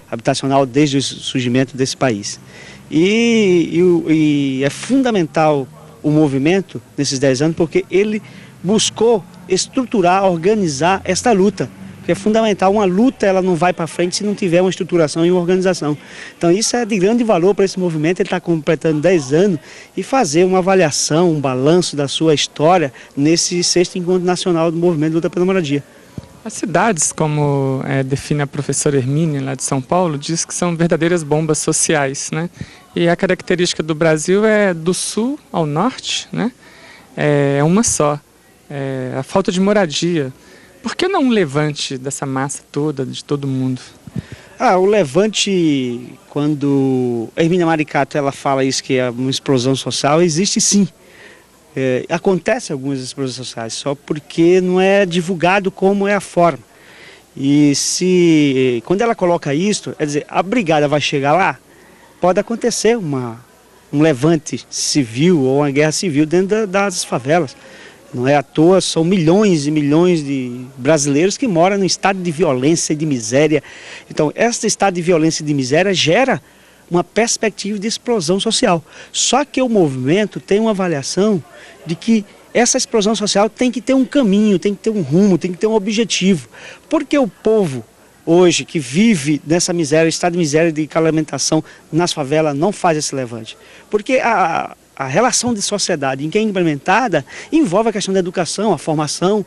habitacional desde o surgimento desse país. E é fundamental o movimento nesses 10 anos porque ele buscou estruturar, organizar esta luta. Porque é fundamental, uma luta ela não vai para frente se não tiver uma estruturação e uma organização. Então isso é de grande valor para esse movimento, ele está completando 10 anos e fazer uma avaliação, um balanço da sua história nesse 6º Encontro Nacional do Movimento de Luta pela Moradia. As cidades, como define a professora Hermínia, lá de São Paulo, diz que são verdadeiras bombas sociais, né? E a característica do Brasil é do sul ao norte, né? É uma só, a falta de moradia. Por que não um levante dessa massa toda, de todo mundo? O levante, quando a Hermínia Maricato ela fala isso, que é uma explosão social, existe sim. Acontece algumas explosões sociais, só porque não é divulgado como é a forma. E quando ela coloca isso, quer dizer, a brigada vai chegar lá, pode acontecer um levante civil ou uma guerra civil dentro das favelas. Não é à toa, são milhões e milhões de brasileiros que moram num estado de violência e de miséria. Então, esse estado de violência e de miséria gera uma perspectiva de explosão social. Só que o movimento tem uma avaliação de que essa explosão social tem que ter um caminho, tem que ter um rumo, tem que ter um objetivo. Porque o povo hoje que vive nessa miséria, estado de miséria, de alimentação nas favelas, não faz esse levante. Porque a relação de sociedade em que é implementada envolve a questão da educação, a formação,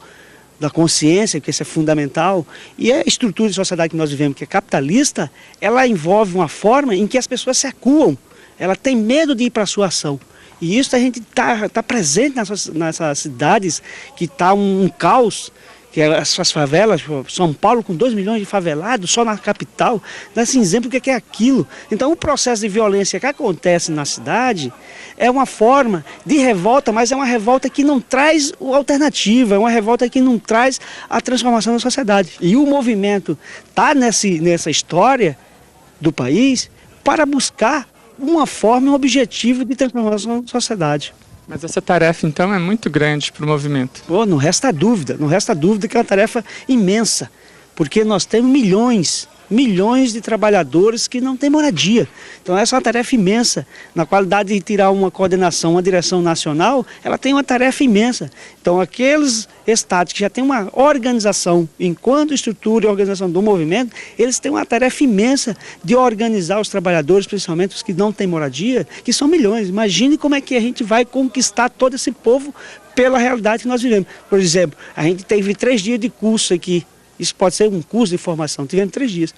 da consciência, que isso é fundamental, e a estrutura de sociedade que nós vivemos, que é capitalista, ela envolve uma forma em que as pessoas se acuam, ela tem medo de ir para a sua ação. E isso a gente tá presente nessas cidades que está um caos, que é as favelas, São Paulo com 2 milhões de favelados, só na capital, dá esse exemplo do que é aquilo. Então o processo de violência que acontece na cidade é uma forma de revolta, mas é uma revolta que não traz alternativa, é uma revolta que não traz a transformação da sociedade. E o movimento está nessa história do país para buscar uma forma, um objetivo de transformação da sociedade. Mas essa tarefa, então, é muito grande para o movimento. Não resta dúvida que é uma tarefa imensa, porque nós temos milhões de trabalhadores que não têm moradia. Então essa é uma tarefa imensa. Na qualidade de tirar uma coordenação, uma direção nacional, ela tem uma tarefa imensa. Então aqueles estados que já têm uma organização, enquanto estrutura e organização do movimento, eles têm uma tarefa imensa de organizar os trabalhadores, principalmente os que não têm moradia, que são milhões. Imagine como é que a gente vai conquistar todo esse povo pela realidade que nós vivemos. Por exemplo, a gente teve 3 dias de curso aqui. Isso pode ser um curso de formação, tivemos 3 dias.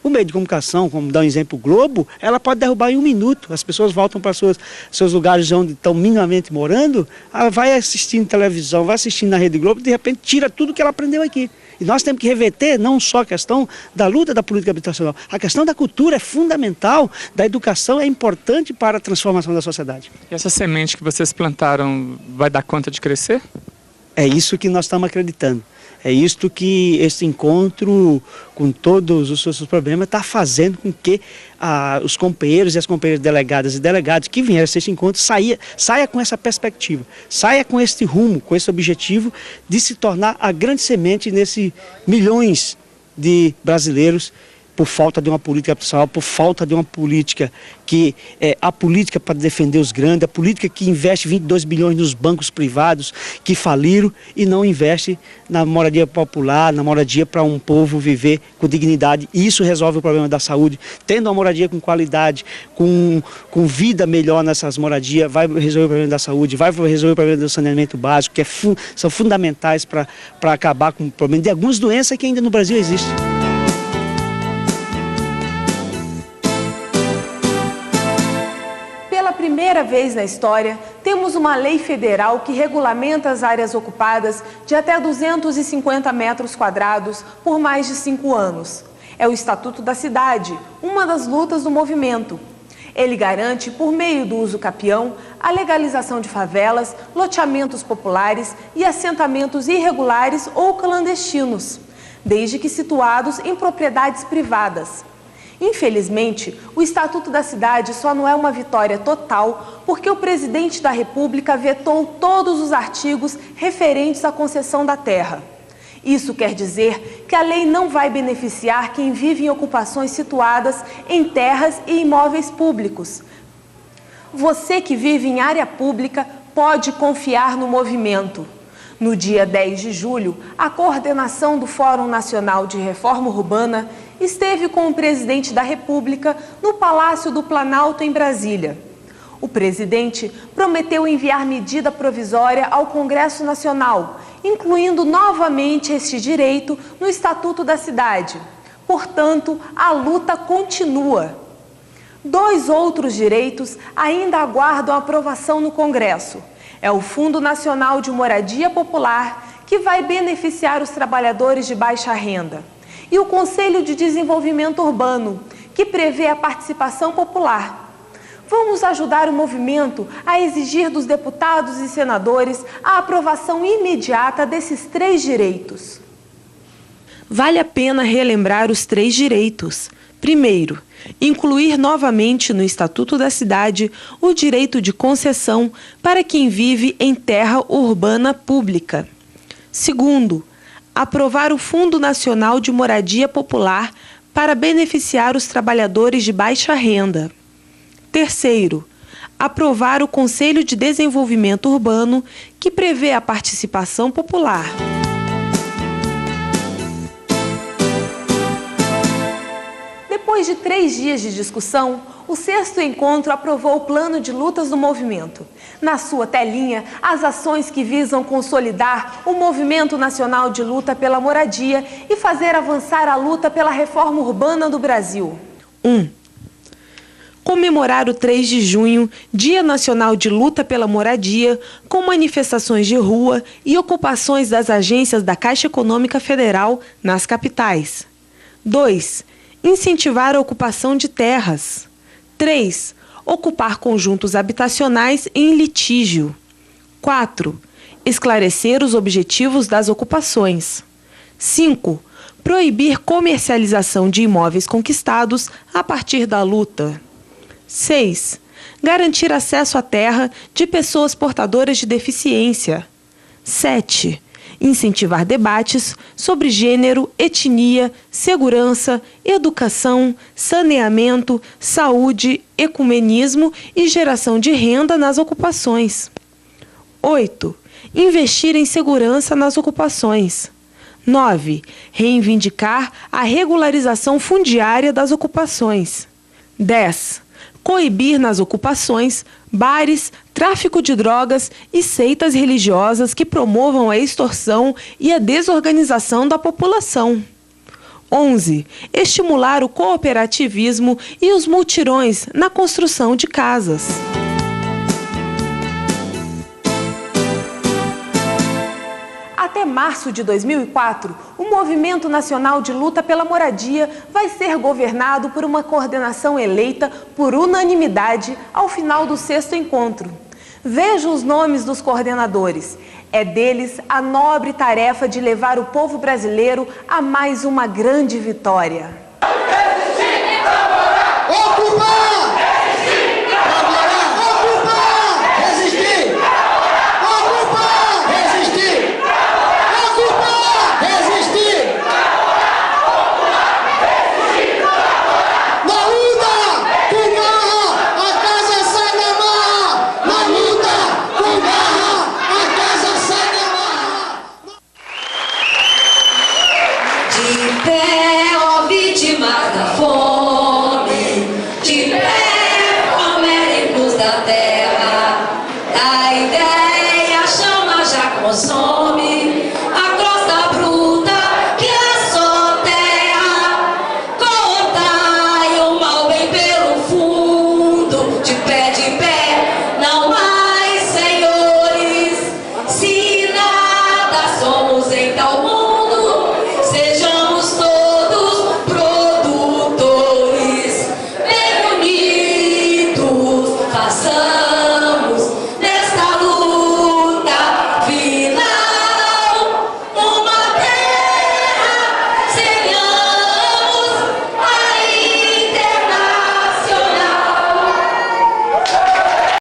O meio de comunicação, como dá um exemplo, o Globo, ela pode derrubar em 1 minuto. As pessoas voltam para seus lugares onde estão minimamente morando, ela vai assistindo televisão, vai assistindo na Rede Globo, de repente tira tudo que ela aprendeu aqui. E nós temos que reverter não só a questão da luta da política habitacional, a questão da cultura é fundamental, da educação é importante para a transformação da sociedade. E essa semente que vocês plantaram vai dar conta de crescer? É isso que nós estamos acreditando. É isto que esse encontro, com todos os seus problemas, está fazendo com que os companheiros e as companheiras delegadas e delegados que vieram a esse encontro saia com essa perspectiva, saia com esse rumo, com esse objetivo de se tornar a grande semente nesses milhões de brasileiros por falta de uma política habitacional, por falta de uma política que é a política para defender os grandes, a política que investe 22 bilhões nos bancos privados que faliram e não investe na moradia popular, na moradia para um povo viver com dignidade. E isso resolve o problema da saúde. Tendo uma moradia com qualidade, com vida melhor nessas moradias, vai resolver o problema da saúde, vai resolver o problema do saneamento básico, que são fundamentais para acabar com o problema de algumas doenças que ainda no Brasil existem. Pela primeira vez na história, temos uma lei federal que regulamenta as áreas ocupadas de até 250 metros quadrados por mais de 5 anos. É o Estatuto da Cidade, uma das lutas do movimento. Ele garante, por meio do uso capião, a legalização de favelas, loteamentos populares e assentamentos irregulares ou clandestinos, desde que situados em propriedades privadas. Infelizmente, o Estatuto da Cidade só não é uma vitória total porque o presidente da República vetou todos os artigos referentes à concessão da terra. Isso quer dizer que a lei não vai beneficiar quem vive em ocupações situadas em terras e imóveis públicos. Você que vive em área pública pode confiar no movimento. No dia 10 de julho, a coordenação do Fórum Nacional de Reforma Urbana esteve com o presidente da República no Palácio do Planalto, em Brasília. O presidente prometeu enviar medida provisória ao Congresso Nacional, incluindo novamente este direito no Estatuto da Cidade. Portanto, a luta continua. 2 outros direitos ainda aguardam aprovação no Congresso. É o Fundo Nacional de Moradia Popular, que vai beneficiar os trabalhadores de baixa renda, e o Conselho de Desenvolvimento Urbano, que prevê a participação popular. Vamos ajudar o movimento a exigir dos deputados e senadores a aprovação imediata desses 3 direitos. Vale a pena relembrar os 3 direitos. Primeiro, incluir novamente no Estatuto da Cidade o direito de concessão para quem vive em terra urbana pública. Segundo, aprovar o Fundo Nacional de Moradia Popular para beneficiar os trabalhadores de baixa renda. Terceiro, aprovar o Conselho de Desenvolvimento Urbano, que prevê a participação popular. Depois de 3 dias de discussão, o 6º encontro aprovou o plano de lutas do movimento. Na sua telinha, as ações que visam consolidar o movimento nacional de luta pela moradia e fazer avançar a luta pela reforma urbana do Brasil. 1. Comemorar o 3 de junho, Dia Nacional de Luta pela Moradia, com manifestações de rua e ocupações das agências da Caixa Econômica Federal nas capitais. 2. Incentivar a ocupação de terras. 3. Ocupar conjuntos habitacionais em litígio. 4. Esclarecer os objetivos das ocupações. 5. Proibir comercialização de imóveis conquistados a partir da luta. 6. Garantir acesso à terra de pessoas portadoras de deficiência. 7. Incentivar debates sobre gênero, etnia, segurança, educação, saneamento, saúde, ecumenismo e geração de renda nas ocupações. 8. Investir em segurança nas ocupações. 9. Reivindicar a regularização fundiária das ocupações. 10. Coibir nas ocupações bares, tráfico de drogas e seitas religiosas que promovam a extorsão e a desorganização da população. 11. Estimular o cooperativismo e os multirões na construção de casas. Até março de 2004, o Movimento Nacional de Luta pela Moradia vai ser governado por uma coordenação eleita por unanimidade ao final do 6º encontro. Veja os nomes dos coordenadores. É deles a nobre tarefa de levar o povo brasileiro a mais uma grande vitória. Ocupar! Então